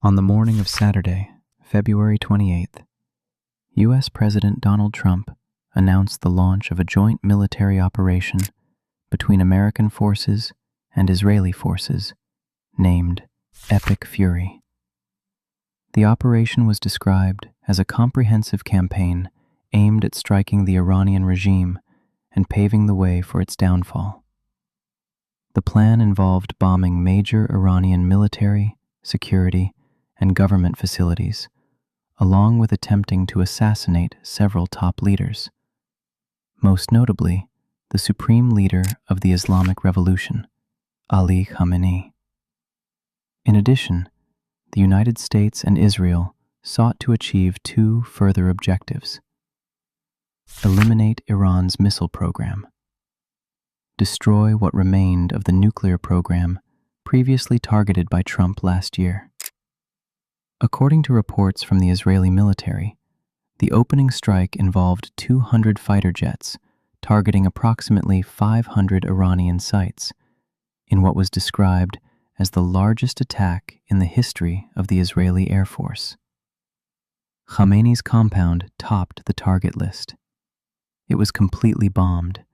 On the morning of Saturday, February 28th, U.S. President Donald Trump announced the launch of a joint military operation between American forces and Israeli forces, named Epic Fury. The operation was described as a comprehensive campaign aimed at striking the Iranian regime and paving the way for its downfall. The plan involved bombing major Iranian military, security, and government facilities, along with attempting to assassinate several top leaders, most notably the supreme leader of the Islamic Revolution, Ali Khamenei. In addition, the United States and Israel sought to achieve two further objectives: eliminate Iran's missile program, destroy what remained of the nuclear program previously targeted by Trump last year. According to reports from the Israeli military, the opening strike involved 200 fighter jets targeting approximately 500 Iranian sites in what was described as the largest attack in the history of the Israeli Air Force. Khamenei's compound topped the target list. It was completely bombed,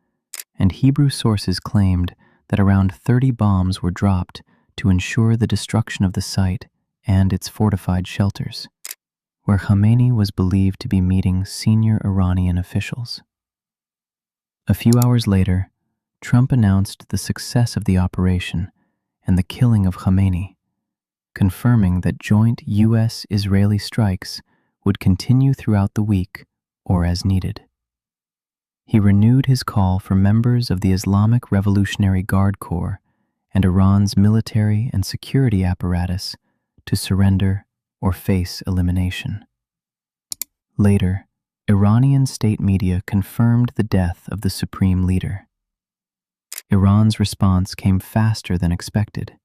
and Hebrew sources claimed that around 30 bombs were dropped to ensure the destruction of the site and its fortified shelters, where Khamenei was believed to be meeting senior Iranian officials. A few hours later, Trump announced the success of the operation and the killing of Khamenei, confirming that joint U.S.-Israeli strikes would continue throughout the week or as needed. He renewed his call for members of the Islamic Revolutionary Guard Corps and Iran's military and security apparatus to surrender or face elimination. Later, Iranian state media confirmed the death of the supreme leader. Iran's response came faster than expected.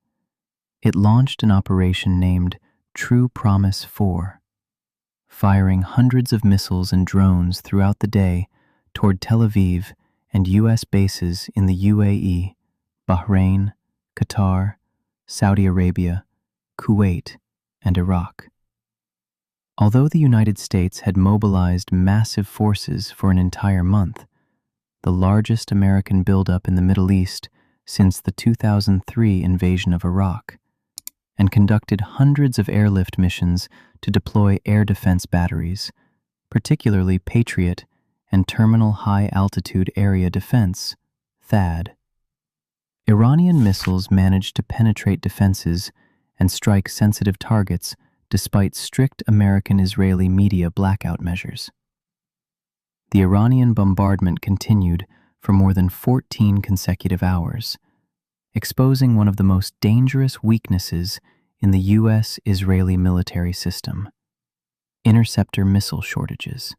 It launched an operation named True Promise 4, firing hundreds of missiles and drones throughout the day toward Tel Aviv and U.S. bases in the UAE, Bahrain, Qatar, Saudi Arabia, Kuwait, and Iraq. Although the United States had mobilized massive forces for an entire month, the largest American buildup in the Middle East since the 2003 invasion of Iraq, and conducted hundreds of airlift missions to deploy air defense batteries, particularly Patriot and Terminal High Altitude Area Defense, THAAD. Iranian missiles managed to penetrate defenses and strike sensitive targets despite strict American-Israeli media blackout measures. The Iranian bombardment continued for more than 14 consecutive hours, exposing one of the most dangerous weaknesses in the U.S.-Israeli military system: interceptor missile shortages.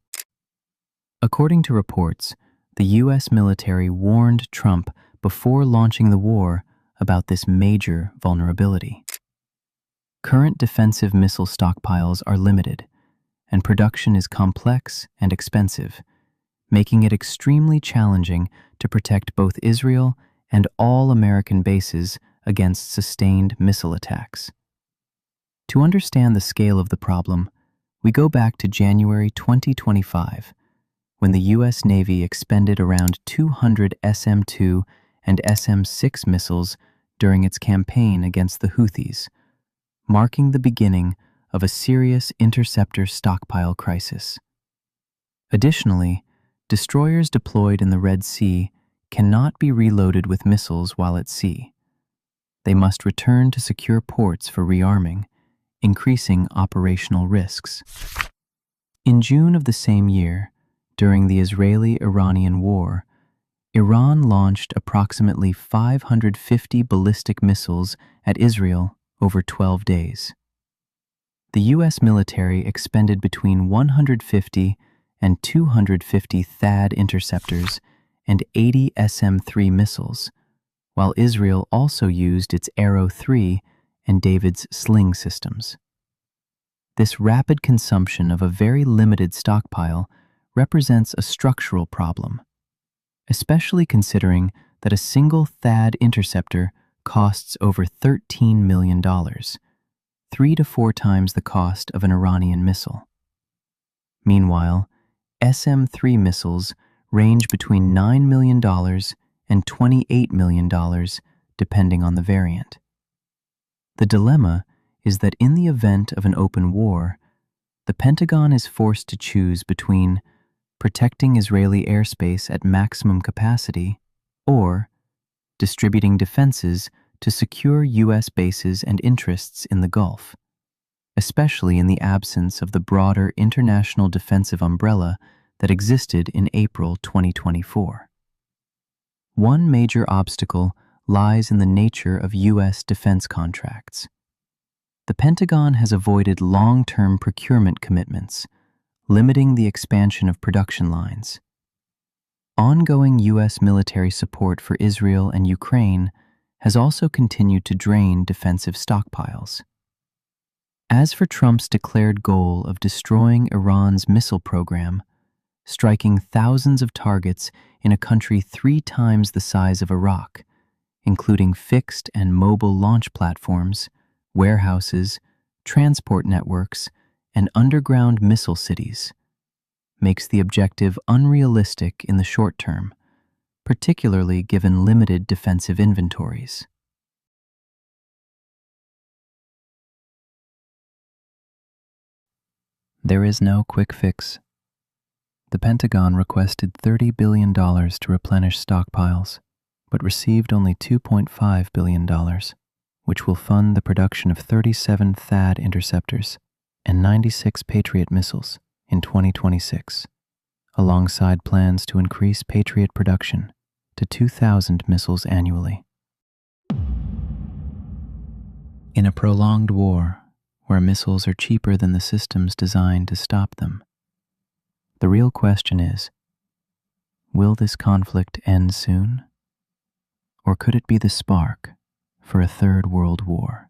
According to reports, the U.S. military warned Trump before launching the war about this major vulnerability. Current defensive missile stockpiles are limited, and production is complex and expensive, making it extremely challenging to protect both Israel and all American bases against sustained missile attacks. To understand the scale of the problem, we go back to January 2025, when the U.S. Navy expended around 200 SM-2 and SM-6 missiles during its campaign against the Houthis, marking the beginning of a serious interceptor stockpile crisis. Additionally, destroyers deployed in the Red Sea cannot be reloaded with missiles while at sea. They must return to secure ports for rearming, increasing operational risks. In June of the same year, during the Israeli-Iranian War, Iran launched approximately 550 ballistic missiles at Israel over 12 days. The U.S. military expended between 150 and 250 THAAD interceptors and 80 SM-3 missiles, while Israel also used its Arrow 3 and David's Sling systems. This rapid consumption of a very limited stockpile represents a structural problem, especially considering that a single THAAD interceptor costs over $13 million, 3 to 4 times the cost of an Iranian missile. Meanwhile, SM-3 missiles range between $9 million and $28 million, depending on the variant. The dilemma is that in the event of an open war, the Pentagon is forced to choose between protecting Israeli airspace at maximum capacity or distributing defenses to secure U.S. bases and interests in the Gulf, especially in the absence of the broader international defensive umbrella that existed in April 2024. One major obstacle lies in the nature of U.S. defense contracts. The Pentagon has avoided long-term procurement commitments, limiting the expansion of production lines. Ongoing U.S. military support for Israel and Ukraine has also continued to drain defensive stockpiles. As for Trump's declared goal of destroying Iran's missile program, striking thousands of targets in a country 3 times the size of Iraq, including fixed and mobile launch platforms, warehouses, transport networks, and underground missile cities, makes the objective unrealistic in the short term, particularly given limited defensive inventories. There is no quick fix. The Pentagon requested $30 billion to replenish stockpiles, but received only $2.5 billion, which will fund the production of 37 THAAD interceptors and 96 Patriot missiles in 2026, alongside plans to increase Patriot production to 2,000 missiles annually. In a prolonged war, where missiles are cheaper than the systems designed to stop them, the real question is, will this conflict end soon? Or could it be the spark for a third world war?